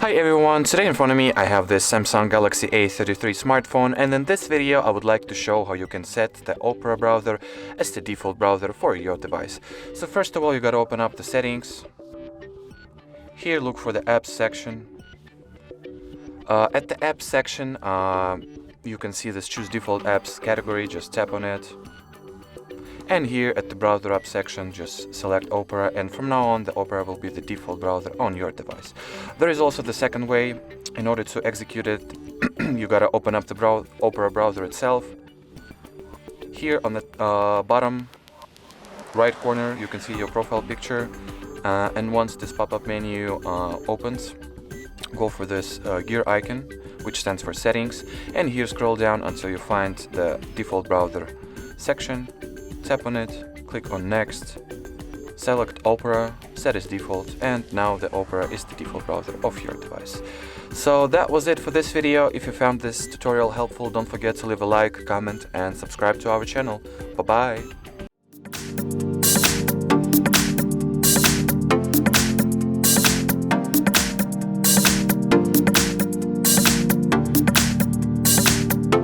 Hi everyone, today in front of me I have this Samsung Galaxy A33 smartphone, and in this video I would like to show how you can set the Opera browser as the default browser for your device. So first of all, you gotta open up the settings. Here look for the apps section. At the apps section you can see this choose default apps category, just tap on it. And here at the browser app section, just select Opera, and from now on the Opera will be the default browser on your device. There is also the second way. In order to execute it, you gotta open up the Opera browser itself. Here on the bottom right corner you can see your profile picture, and once this pop-up menu opens, go for this gear icon, which stands for settings, and here scroll down until you find the default browser section. Tap on it, click on next, select Opera, set as default, and now the Opera is the default browser of your device. So that was it for this video. If you found this tutorial helpful, don't forget to leave a like, comment and subscribe to our channel. Bye bye!